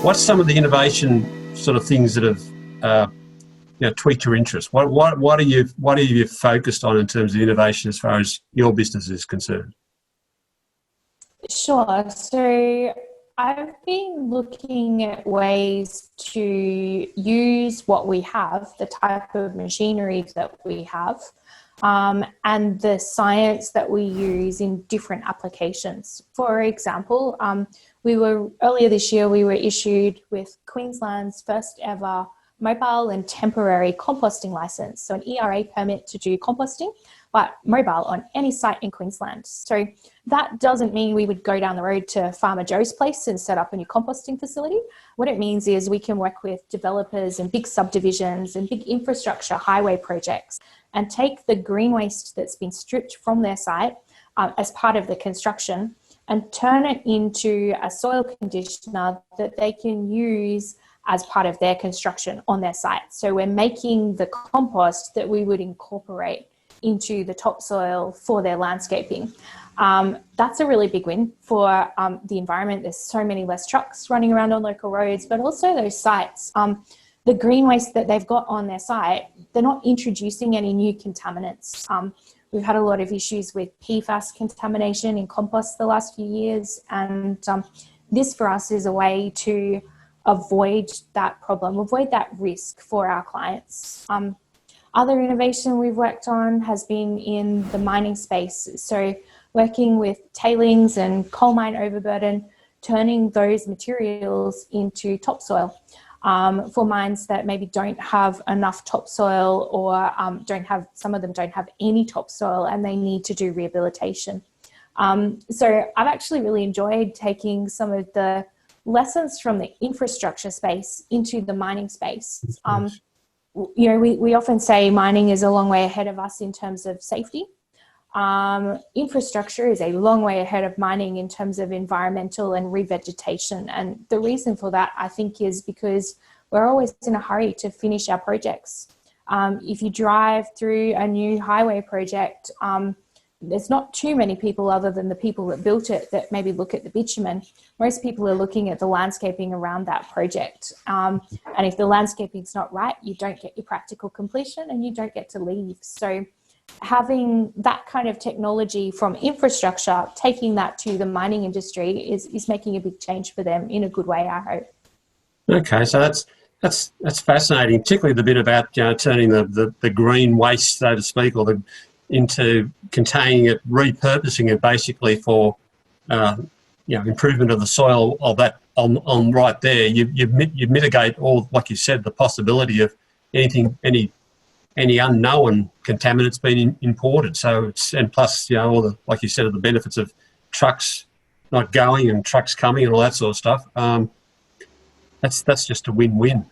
What's some of the innovation sort of things that have tweaked your interest? What are you focused on in terms of innovation as far as your business is concerned? Sure. So I've been looking at ways to use what we have, the type of machinery that we have, and the science that we use in different applications. For example, earlier this year, we were issued with Queensland's first ever mobile and temporary composting license, so an ERA permit to do composting, but mobile on any site in Queensland. So that doesn't mean we would go down the road to Farmer Joe's place and set up a new composting facility. What it means is we can work with developers and big subdivisions and big infrastructure highway projects and take the green waste that's been stripped from their site as part of the construction and turn it into a soil conditioner that they can use as part of their construction on their site. So we're making the compost that we would incorporate into the topsoil for their landscaping. That's a really big win for the environment. There's so many less trucks running around on local roads, but also those sites, the green waste that they've got on their site, they're not introducing any new contaminants. We've had a lot of issues with PFAS contamination in compost the last few years, and this for us is a way to avoid that problem, avoid that risk for our clients. Other innovation we've worked on has been in the mining space. So working with tailings and coal mine overburden, turning those materials into topsoil for mines that maybe don't have enough topsoil or some of them don't have any topsoil and they need to do rehabilitation. So I've actually really enjoyed taking some of the lessons from the infrastructure space into the mining space. We often say mining is a long way ahead of us in terms of safety. Infrastructure is a long way ahead of mining in terms of environmental and revegetation. And the reason for that, I think, is because we're always in a hurry to finish our projects. If you drive through a new highway project, there's not too many people other than the people that built it that maybe look at the bitumen. Most people are looking at the landscaping around that project. And if the landscaping's not right, you don't get your practical completion and you don't get to leave. So having that kind of technology from infrastructure, taking that to the mining industry is making a big change for them in a good way, I hope. Okay, so that's fascinating, particularly the bit about turning the green waste, so to speak, or into containing it, repurposing it basically for improvement of the soil of that on right there. You mitigate all, like you said, the possibility of any unknown contaminants being imported. So and plus all the, like you said, the benefits of trucks not going and trucks coming and all that sort of stuff. That's just a win-win.